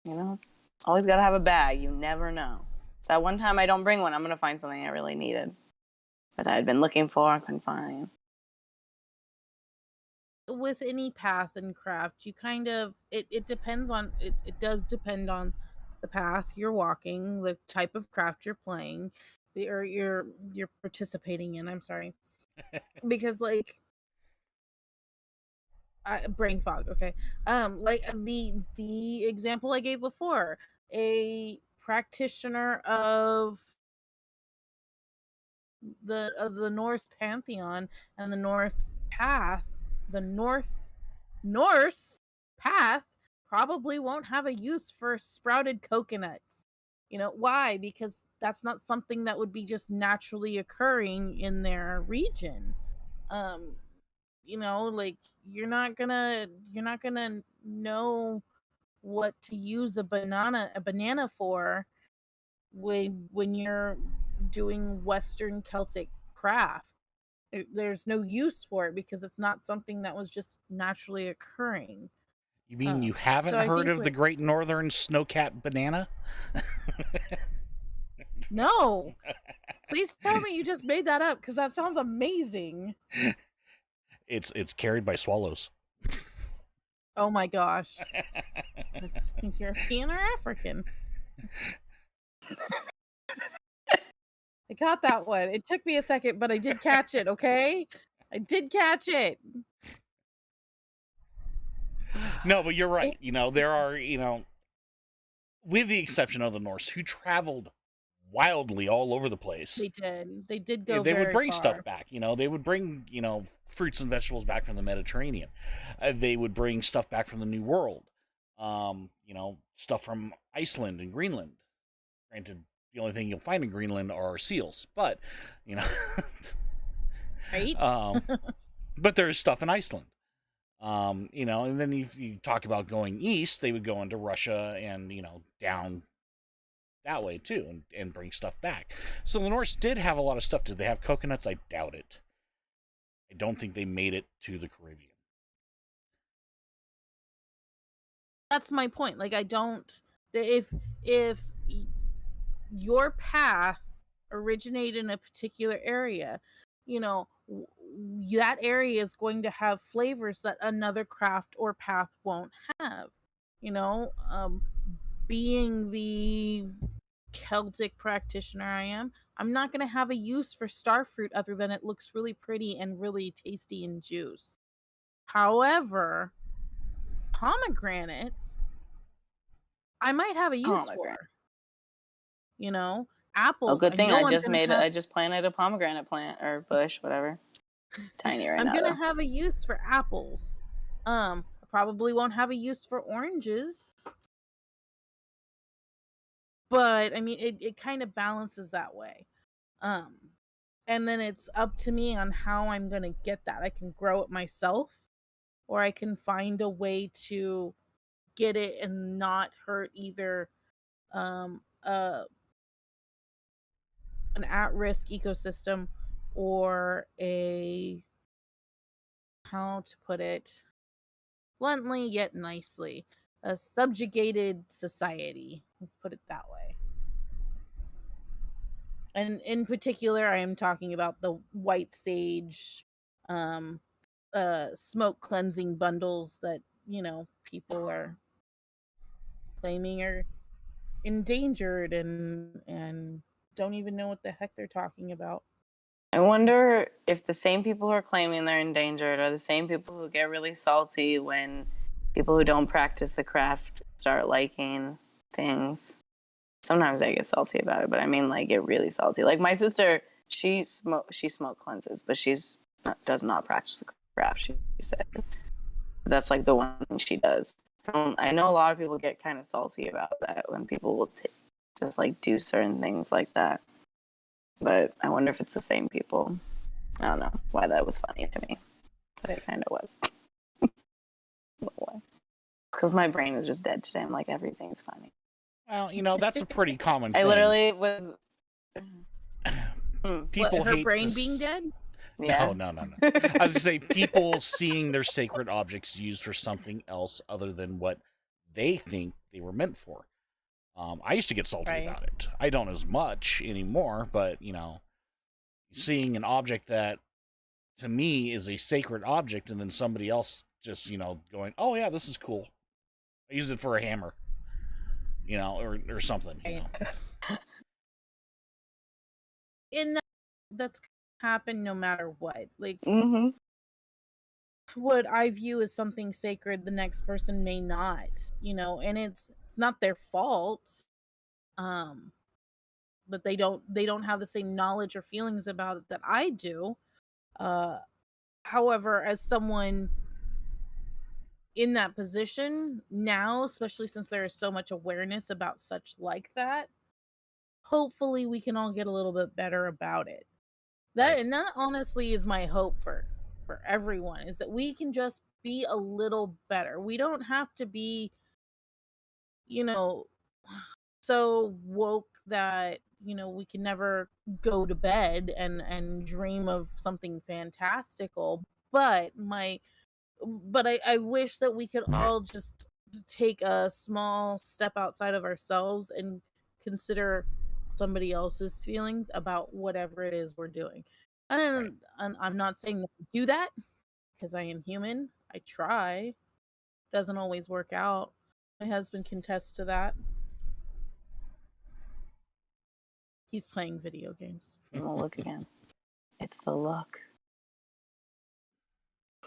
You know, always got to have a bag. You never know. So that one time I don't bring one, I'm going to find something I really needed that I had been looking for, I couldn't find. With any path in craft, you kind of it depends on it does depend on the path you're walking, the type of craft you're playing, or you're participating in. I'm sorry. Because like brain fog, okay. Like the example I gave before, a practitioner of the Norse pantheon and the Norse path probably won't have a use for sprouted coconuts. You know why? Because that's not something that would be just naturally occurring in their region. Um, you know, like you're not gonna know what to use a banana for when you're doing Western Celtic craft. There's no use for it because it's not something that was just naturally occurring. You mean you So haven't I heard think of the like Great Northern Snowcat banana? no, please tell me you just made that up because that sounds amazing. It's carried by swallows. Oh my gosh, European or African? I got that one. It took me a second, but I did catch it. Okay, I did catch it. No, but you're right. You know, there are, you know, with the exception of the Norse, who traveled wildly all over the place. They did. They did go They would very bring far. stuff back. You know, they would bring, you know, fruits and vegetables back from the Mediterranean. They would bring stuff back from the New World. You know, stuff from Iceland and Greenland. Granted, the only thing you'll find in Greenland are seals, but you know, Right? but there's stuff in Iceland. You know, and then you talk about going east, they would go into Russia and, you know, down that way too and bring stuff back. So the Norse did have a lot of stuff. Did they have coconuts? I doubt it. I don't think they made it to the Caribbean. That's my point. Like I don't if your path originated in a particular area, you know, that area is going to have flavors that another craft or path won't have. You know, being the Celtic practitioner I am, I'm not going to have a use for starfruit other than it looks really pretty and really tasty in juice. However, pomegranates, I might have a use for. You know, Oh, apples, good I thing know I I'm just going to have I just planted a pomegranate plant or bush, whatever. Tiny right I'm now going to though. have a use for apples. I probably won't have a use for oranges. But I mean it kind of balances that way. Um and then it's up to me on how I'm going to get that. I can grow it myself or I can find a way to get it and not hurt either um uh an at-risk ecosystem or a, how to put it bluntly yet nicely, a subjugated society. Let's put it that way. And in particular, I am talking about the white sage, um, smoke cleansing bundles that, you know, people are claiming are endangered and don't even know what the heck they're talking about. I wonder if the same people who are claiming they're endangered are the same people who get really salty when people who don't practice the craft start liking things. Sometimes I get salty about it, but I mean like get really salty. Like my sister, she smoke cleanses, but does not practice the craft. She said that's like the one thing she does. I know a lot of people get kind of salty about that when people will just like do certain things like that. But I wonder if it's the same people. I don't know why that was funny to me, but it kind of was. Because my brain is just dead today. I'm like, everything's funny. Well, that's a pretty common I thing. literally was. People What, her hate brain this... being dead? Yeah. No. I was going to say, people seeing their sacred objects used for something else other than what they think they were meant for. I used to get salty about it. I don't as much anymore, but, seeing an object that, to me, is a sacred object, and then somebody else just, going, oh, yeah, this is cool. I use it for a hammer, or something, And that's happened no matter what. Like, Mm-hmm. what I view as something sacred, the next person may not, and it's not their fault. But they don't have the same knowledge or feelings about it that I do. However, as someone in that position now, especially since there is so much awareness about such like that, hopefully we can all get a little bit better about it. And that honestly is my hope for everyone, is that we can just be a little better. We don't have to be, so woke that we can never go to bed and dream of something fantastical. But I wish that we could all just take a small step outside of ourselves and consider somebody else's feelings about whatever it is we're doing. And I'm not saying that we do that, because I am human. I try. Doesn't always work out. My husband can attest to that. He's playing video games. I'm gonna look again. It's the look.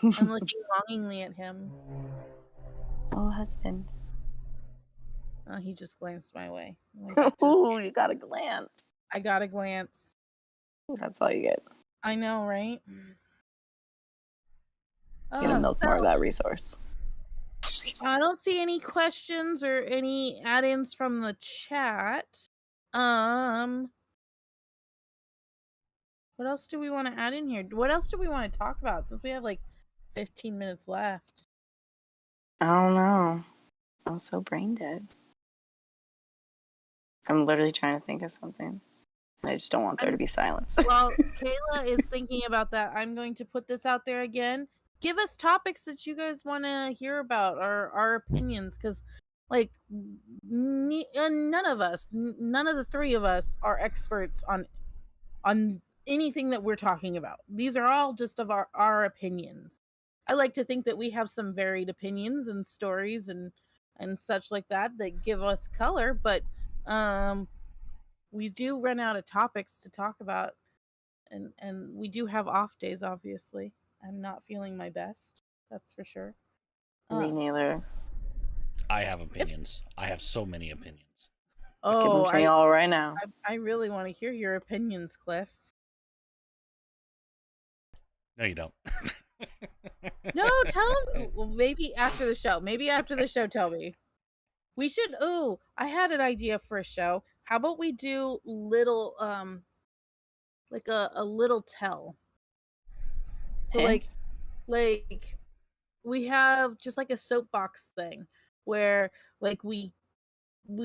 I'm looking longingly at him. Oh, husband. Oh, he just glanced my way. Ooh, you got a glance. I got a glance. That's all you get. I know, right? Gonna milk more of that resource. I don't see any questions or any add-ins from the chat. What else do we want to add in here? What else do we want to talk about, since we have like 15 minutes left? I don't know. I'm so brain dead. I'm literally trying to think of something. I just don't want there to be silence. Well, Kayla is thinking about that. I'm going to put this out there again. Give us topics that you guys want to hear about, or our opinions, because like none of the three of us are experts on anything that we're talking about. These are all just of our opinions. I like to think that we have some varied opinions and stories and such like that give us color, but we do run out of topics to talk about, and we do have off days. Obviously, I'm not feeling my best, that's for sure. Me neither. I have opinions. I have so many opinions. Give them to me all right now. I really want to hear your opinions, Cliff. No, you don't. No, tell me. Well, maybe after the show. Tell me. We should. Oh, I had an idea for a show. How about we do little, like a little tell. So like we have just like a soapbox thing where like we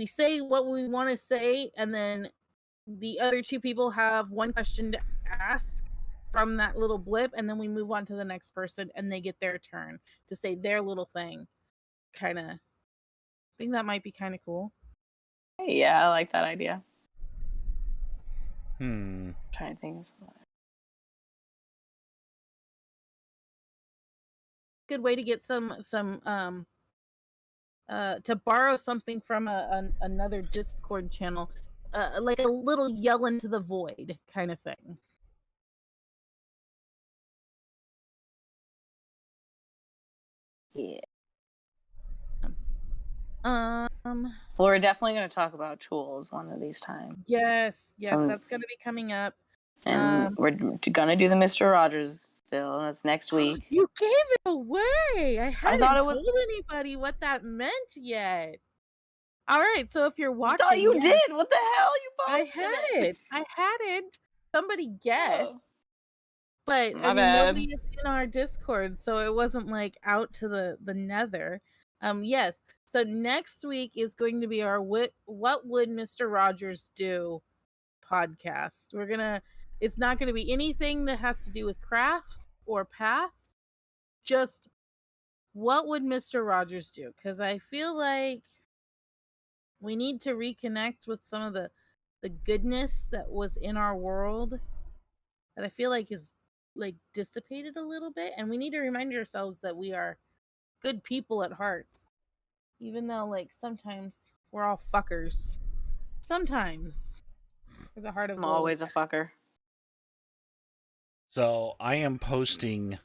say what we want to say, and then the other two people have one question to ask from that little blip, and then we move on to the next person and they get their turn to say their little thing. Kind of think that might be kind of cool. Yeah, I like that idea. Trying to think of something. Good way to get some to borrow something from another Discord channel, like a little yell into the void kind of thing. Yeah. We're definitely going to talk about tools one of these times. Yes, that's going to be coming up. And we're going to do the Mr. Rogers still. That's next week. You gave it away. I hadn't told anybody what that meant yet. All right, so if you're watching, I thought you did. What the hell? You I posted had it. I had it. Somebody guess. But My I mean, bad. nobody is in our Discord, so it wasn't like out to the nether. Yes. So next week is going to be our what would Mr. Rogers do podcast. It's not gonna be anything that has to do with crafts or paths. Just what would Mr. Rogers do? Because I feel like we need to reconnect with some of the goodness that was in our world that I feel like is like dissipated a little bit, and we need to remind ourselves that we are good people at hearts, even though like sometimes we're all fuckers. Sometimes there's a heart of I'm gold. always a fucker. So I am posting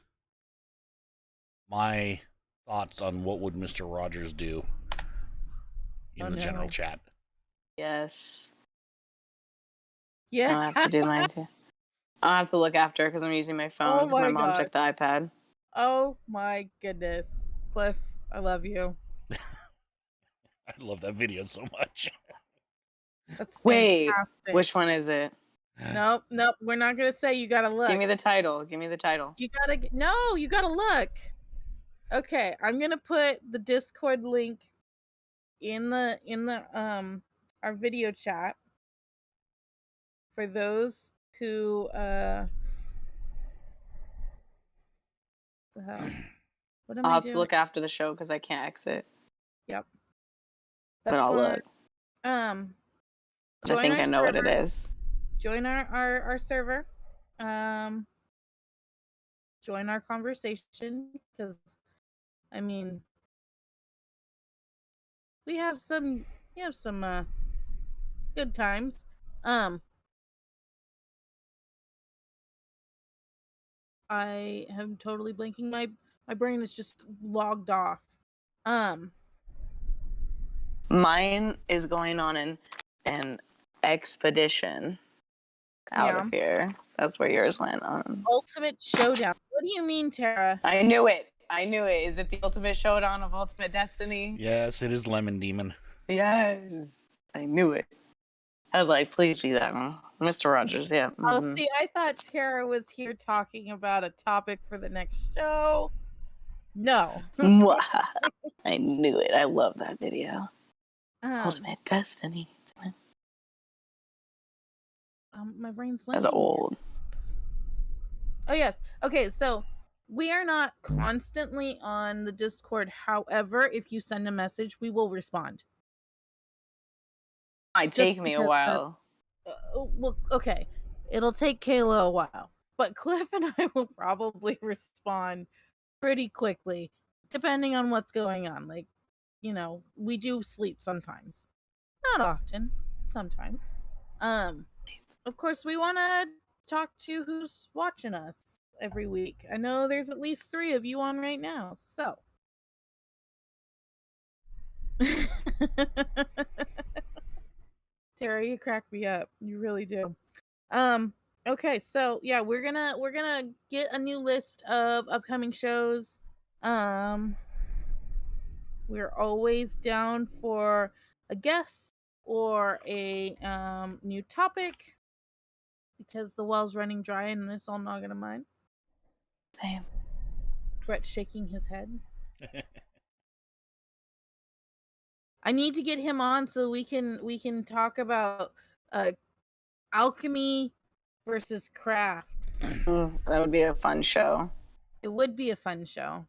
my thoughts on what would Mr. Rogers do in the general chat. Yes. Yeah. I'll have to do mine too. I'll have to look after because I'm using my phone Oh because my my mom God. took the iPad. Oh my goodness. Cliff, I love you. I love that video so much. That's Wait, fantastic. which one is it? Nope, we're not gonna say. You gotta look. Give me the title. You gotta look. Okay, I'm gonna put the Discord link in the our video chat for those who the hell. What am I'll I have doing? to look after the show because I can't exit. Yep. But That's I'll fine. look. Join I think our I know what it server. is. Join our server. Join our conversation because I mean we have some good times. I am totally blanking. My brain is just logged off. Mine is going on an expedition out of here. That's where yours went on. Ultimate Showdown. What do you mean, Tara? I knew it. Is it the Ultimate Showdown of Ultimate Destiny? Yes, it is Lemon Demon. Yes. I knew it. I was like, please be that one. Mr. Rogers, yeah. Mm-hmm. Oh, see, I thought Tara was here talking about a topic for the next show. No. I knew it. I love that video. Ultimate Destiny. My brain's blanking. That's old. Oh, yes. Okay, so we are not constantly on the Discord. However, if you send a message, we will respond. Might take me a while. Well, okay. It'll take Kayla a while. But Cliff and I will probably respond pretty quickly, depending on what's going on. Like, we do sleep sometimes. Not often. Sometimes. Of course, we want to talk to who's watching us every week. I know there's at least 3 of you on right now. So. Tara, you crack me up. You really do. Okay, so yeah, we're gonna get a new list of upcoming shows. We're always down for a guest or a new topic because the well's running dry and it's all not gonna mind. Same. Brett's shaking his head. I need to get him on so we can talk about alchemy versus craft. That would be a fun show. It would be a fun show.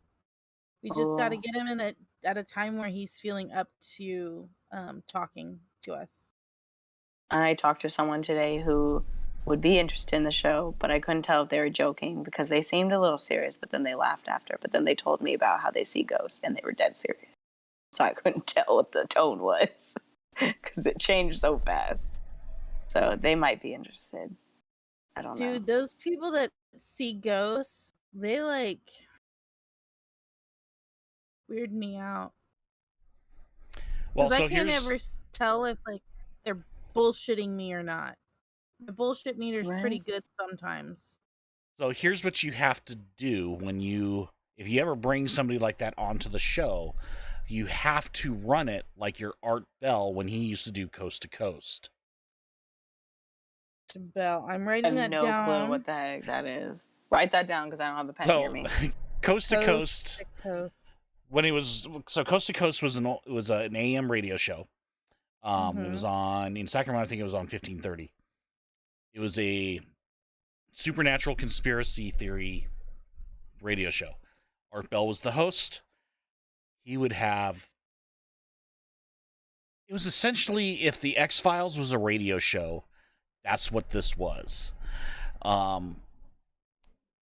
We just got to get him in at a time where he's feeling up to talking to us. I talked to someone today who would be interested in the show, but I couldn't tell if they were joking because they seemed a little serious, but then they laughed after. But then they told me about how they see ghosts and they were dead serious. So I couldn't tell what the tone was because it changed so fast. So they might be interested. I don't know. Dude, those people that see ghosts, they like weird me out. Well, I can't ever tell if like they're bullshitting me or not. My bullshit meter's pretty good sometimes. So here's what you have to do if you ever bring somebody like that onto the show, you have to run it like your Art Bell when he used to do Coast to Coast. Bell, I'm writing that down. I have no clue what the heck that is. Write that down because I don't have the pen near me. Coast to Coast. Coast. When it was Coast to Coast was an AM radio show. It was on in Sacramento. I think it was on 1530. It was a supernatural conspiracy theory radio show. Art Bell was the host. He would have. It was essentially if the X-Files was a radio show, that's what this was.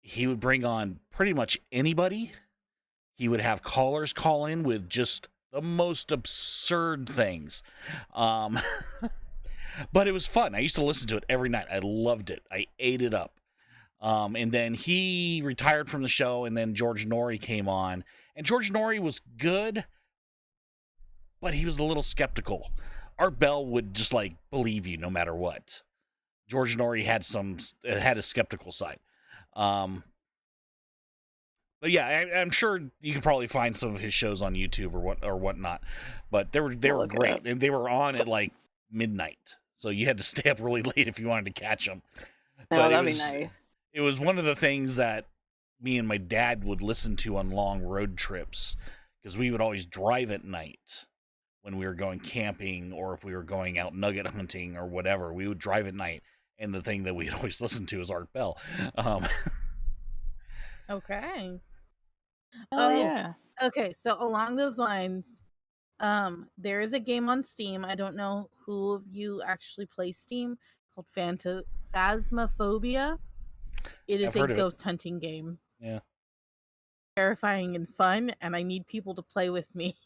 He would bring on pretty much anybody. He would have callers call in with just the most absurd things. But it was fun. I used to listen to it every night. I loved it. I ate it up. And then he retired from the show, and then George Norrie came on. And George Norrie was good, but he was a little skeptical. Art Bell would just, like, believe you no matter what. George Norrie had a skeptical side. But yeah, I'm sure you can probably find some of his shows on YouTube or whatnot. But they were great, and they were on at like midnight, so you had to stay up really late if you wanted to catch them. But that'd be nice. It was one of the things that me and my dad would listen to on long road trips because we would always drive at night when we were going camping or if we were going out nugget hunting or whatever. We would drive at night, and the thing that we'd always listen to is Art Bell. Okay. Yeah. Okay, so along those lines, there is a game on Steam. I don't know who of you actually play Steam called Phasmophobia. It is a ghost hunting game. Yeah. Terrifying and fun, and I need people to play with me.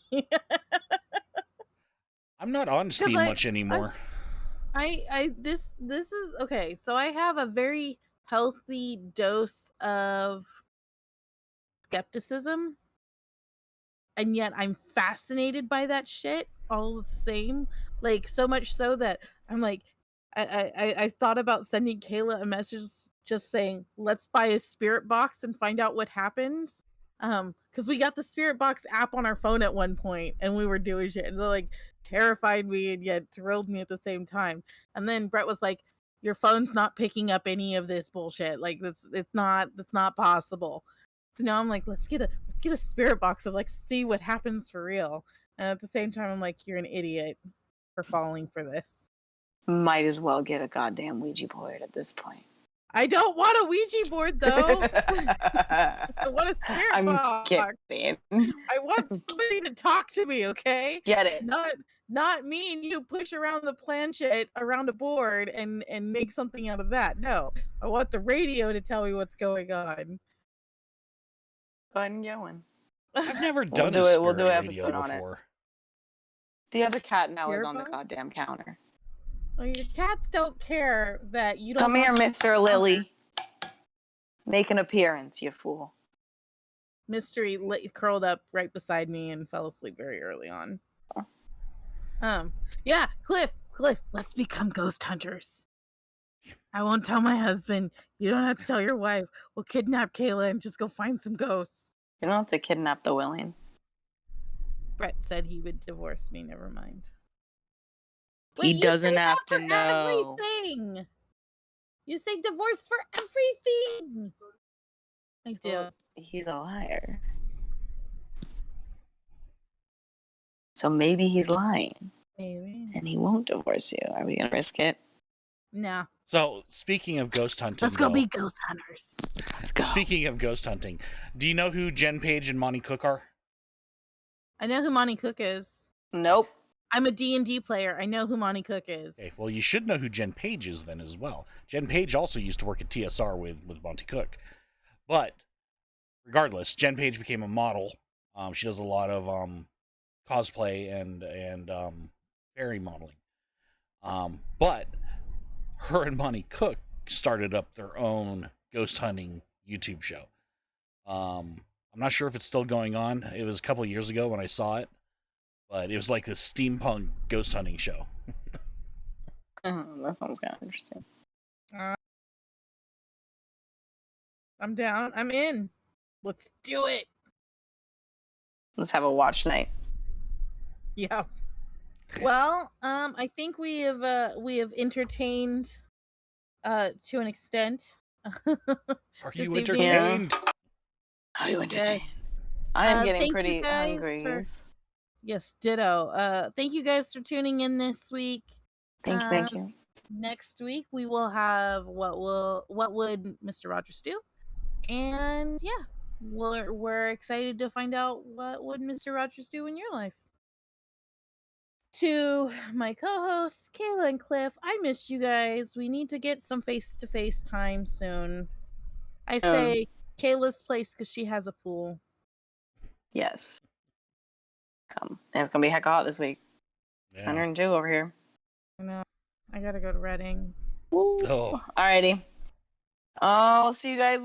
I'm not on Steam much anymore. This is okay. So I have a very healthy dose of skepticism, and yet I'm fascinated by that shit all the same. Like, so much so that I'm like, I thought about sending Kayla a message just saying, let's buy a spirit box and find out what happens. Because we got the spirit box app on our phone at one point and we were doing shit, and it like terrified me and yet thrilled me at the same time. And then Brett was like, your phone's not picking up any of this bullshit. Like, that's not possible. So now I'm like, let's get a spirit box and like see what happens for real. And at the same time, I'm like, you're an idiot for falling for this. Might as well get a goddamn Ouija board at this point. I don't want a Ouija board though. I want a spirit box. Kidding. I want somebody to talk to me, okay? Get it. Not me and you push around the planchette around a board and make something out of that. No. I want the radio to tell me what's going on. Go ahead and get one. I've never done We'll do an episode on before. it. The other cat now Spirit is on box? the goddamn counter. Well, your cats don't care that you don't. Come here, Mr. Lily. Make an appearance, you fool. Mystery curled up right beside me and fell asleep very early on. Yeah, Cliff, let's become ghost hunters. I won't tell my husband. You don't have to tell your wife. We'll kidnap Kayla and just go find some ghosts. You don't have to kidnap the willing. Brett said he would divorce me. Never mind. He Wait, doesn't have to for know. Everything. You say divorce for everything. I do. He's a liar. So maybe he's lying. Maybe. And he won't divorce you. Are we going to risk it? Nah. So, speaking of ghost hunting... Let's go be ghost hunters. Let's go. Speaking of ghost hunting, do you know who Jen Page and Monty Cook are? I know who Monty Cook is. Nope. I'm a D&D player. I know who Monty Cook is. Okay, well, you should know who Jen Page is then as well. Jen Page also used to work at TSR with Monty Cook. But, regardless, Jen Page became a model. She does a lot of cosplay and fairy modeling. But her and Monty Cook started up their own ghost hunting YouTube show. I'm not sure if it's still going on. It was a couple of years ago when I saw it, but it was like this steampunk ghost hunting show. That sounds kind of interesting. I'm down. I'm in. Let's do it. Let's have a watch night. Yeah. Well, I think we have entertained to an extent. Are this you evening. entertained? Are you Yes. entertained? I am getting Thank you pretty guys hungry. Yes, ditto. Thank you guys for tuning in this week. Thank you. Next week we will have what would Mr. Rogers do? And yeah, we're excited to find out what would Mr. Rogers do in your life. To my co-hosts Kayla and Cliff, I missed you guys. We need to get some face-to-face time soon. I say Kayla's place because she has a pool. Yes. Come. And it's gonna be heck hot this week. Yeah. 102 over here. I know. I gotta go to Reading. Woo. Oh. Alrighty. I'll see you guys